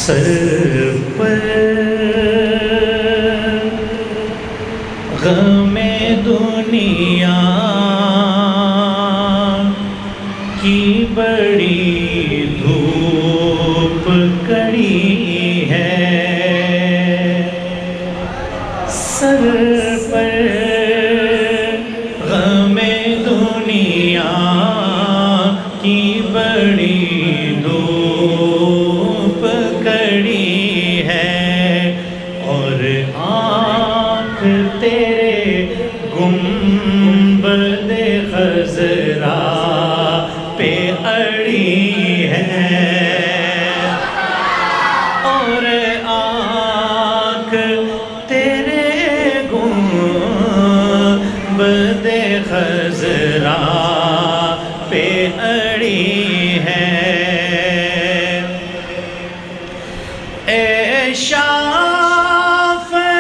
سر پر غم دنیا کی بڑی دھوپ کڑی ہے، سر پر غم دنیا کی بڑی دھوپ کڑی ہے، اور آنکھ تیرے گنبد خضرا پہ اڑی ہے، اور آنکھ تیرے گنبد خضرا پہ اڑی ہے۔ اے شافع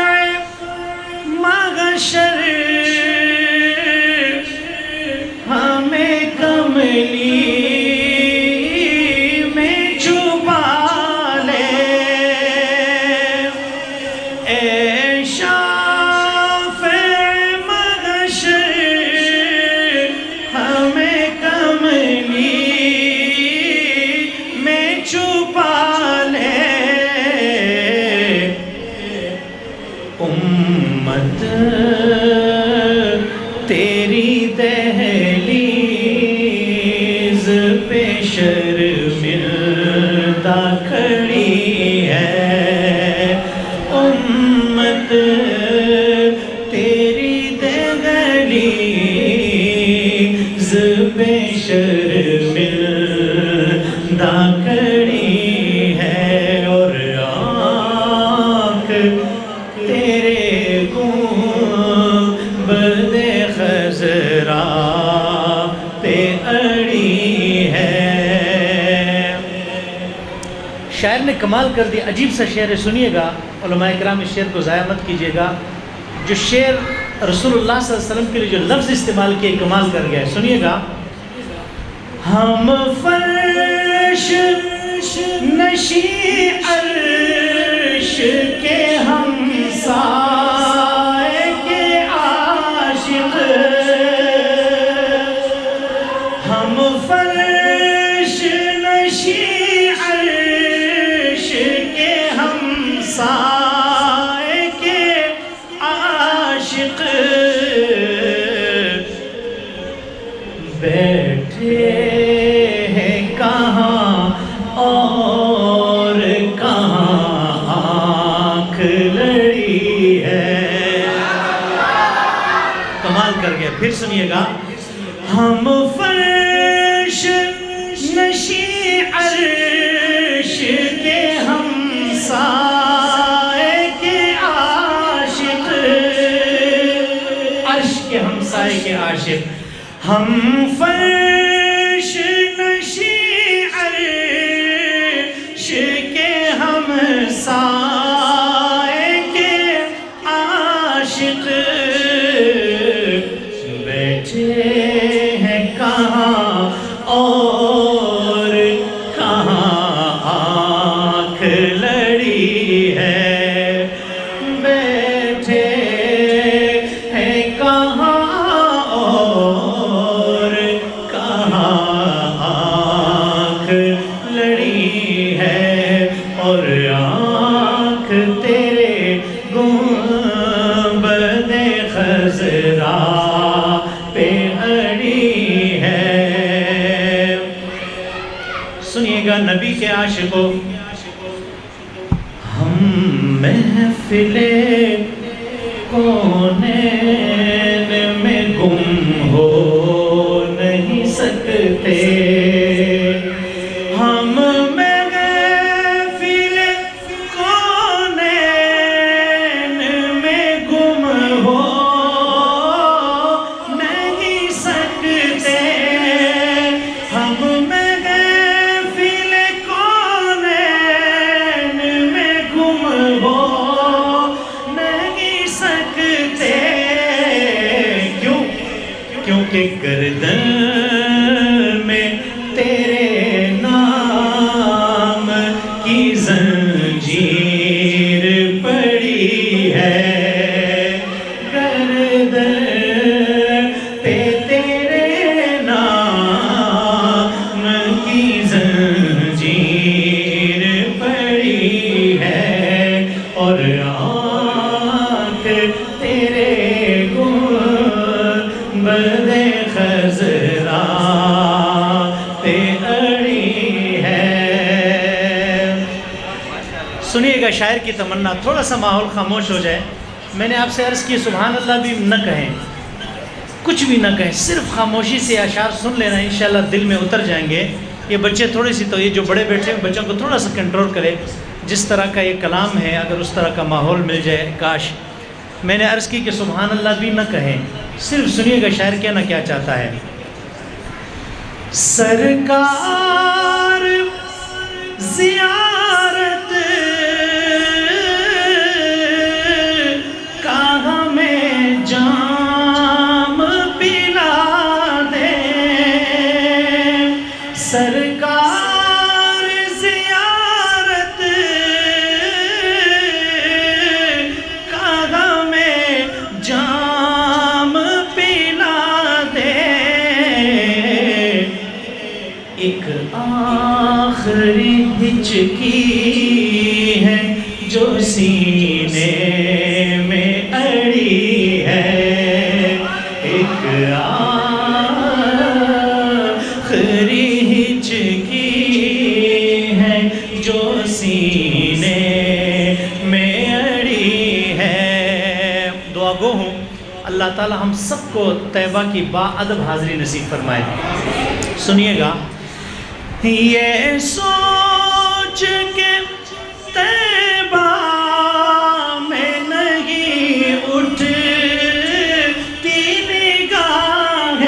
محشر ہمیں کملی میں چھپا لے، اے شافع محشر ہمیں کملی میں چھپا لے، امت تیری دہلیز پہ شرمندہ کھڑی ہے، امت تیری دہلیز پہ شرمندہ کھڑی ہے، اور آنکھ تیرے گنبد خضرا پہ اڑی ہے۔ شاعر نے کمال کر دیا، عجیب سا شعر ہے، سنیے گا علماء کرام، اس شعر کو ضائع مت کیجیے گا۔ جو شعر رسول اللہ صلی اللہ علیہ وسلم کے لیے جو لفظ استعمال کیے کمال کر گیا ہے، سنیے گا۔ ہم فرش نشی عرش کے ہم سائے کے عاشق، ہم فرش نشی عرش کے ہم سائے کے عاشق، بیٹھے ہیں کہاں اور کہاں آنکھ لڑی ہے، کمال کر گیا۔ پھر سنیے گا، ہم فرش نشی عرش کے ہم سائے کے عاشق، عرش کے ہم سائے کے عاشق، ہم فرش نشی عرش کے ہم سائے کے عاشق، بیٹھے ہیں کہاں اور کہاں آنکھ لڑی ہے، بیٹھے ہیں کہاں اور کہاں آنکھ لڑی ہے، اور آنکھ تیرے گنبد خضرا پہ اڑی ہے۔ سنیے گا نبی کے عاشقوں، ہم محفل کونین میں گم ہو نہیں سکتے، ہم محفل کونین میں گم ہو نہیں سکتے، ہم محفل کونین میں گم ہو نہیں سکتے، کیوں؟ کیونکہ گردن میں تیرے نام کی زنجیر سنیے گا شاعر کی تمنا، تھوڑا سا ماحول خاموش ہو جائے. میں نے آپ سے عرض کی سبحان اللہ بھی نہ کہیں، کچھ بھی نہ کہیں، صرف خاموشی سے اشعار سن لینا، انشاءاللہ دل میں اتر جائیں گے. یہ بچے تھوڑی سی، تو یہ جو بڑے بیٹھے ہیں بچوں کو تھوڑا سا کنٹرول کرے. جس طرح کا یہ کلام ہے اگر اس طرح کا ماحول مل جائے کاش. میں نے عرض کی کہ سبحان اللہ بھی نہ کہیں، صرف سنیے گا شاعر کہنا کیا چاہتا ہے. سرکار زیارت کا ہمیں جام پلا دے، سرکار زیارت کا ہمیں جام پلا دے. ایک آخری ہچکی ہے جو سینے میں اڑی ہے، ایک آخری ہچکی ہے جو سینے میں اڑی ہے. دعا گو ہوں اللہ تعالی ہم سب کو طیبہ کی باادب حاضری نصیب فرمائے. سنیے گا. یہ سوچ کے طیبہ میں نہیں اٹھتی نگاہیں،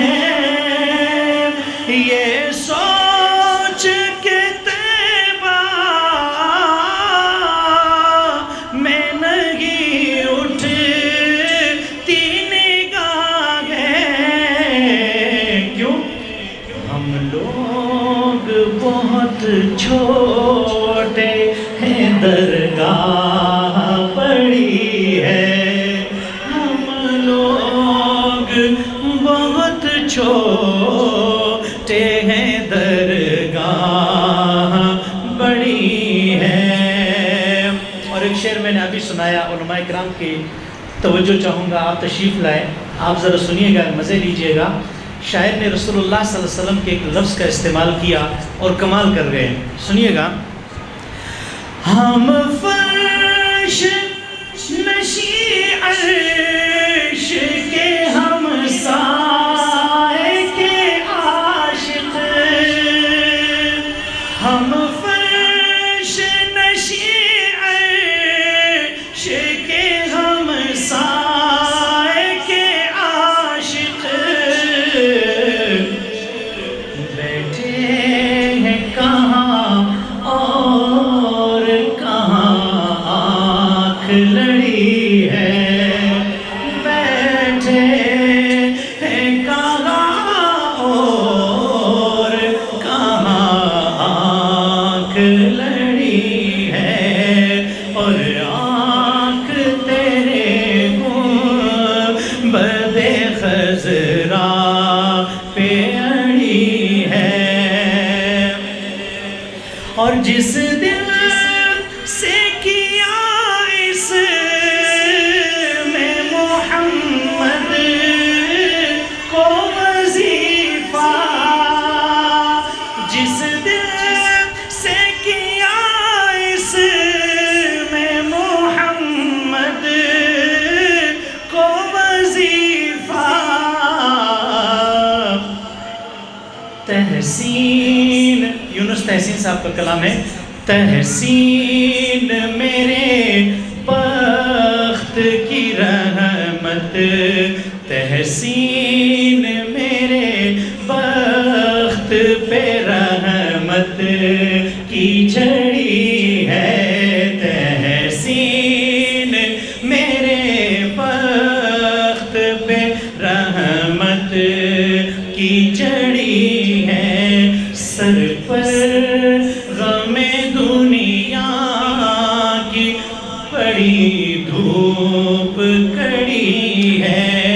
یہ سوچ کے طیبہ میں نہیں اٹھتی نگاہیں. کیوں؟ ہم لوگ بہت چھوٹے ہیں، درگاہ بڑی ہے. ہم لوگ بہت چھوٹے ہیں، درگاہ بڑی ہے. اور ایک شعر میں نے ابھی سنایا، علماء کرام کی توجہ چاہوں گا، آپ تشریف لائیں، آپ ذرا سنیے گا، مزے لیجئے گا. شاعر نے رسول اللہ صلی اللہ علیہ وسلم کے ایک لفظ کا استعمال کیا اور کمال کر گئے. سنیے گا. ہم فرش نشی عرش کے ہم سائے کے عاشق، ہم فرش نشی عرش کے ہم سائے کے عاشق، بیٹھے ہیں کہاں اور کہاں آنکھ لڑی ہے، بیٹھے ہیں کہاں اور کہاں آنکھ لڑی ہے، اور آنکھ تیرے گنبد خضرا پہ اڑی ہے. اور جس دل سے کیا اس میں محمد کو وظیفہ، جس دل سے کیا اس میں محمد کو وظیفہ، تحسین یونس تحسین صاحب کا کلام ہے. تحسین میرے بخت کی رحمت، تحسین میرے بخت پہ رحمت کی جھڑی ہے، تحسین میرے بخت پہ رحمت کی جڑی ہے. سر پر غم دنیا کی بڑی دھوپ کڑی ہے،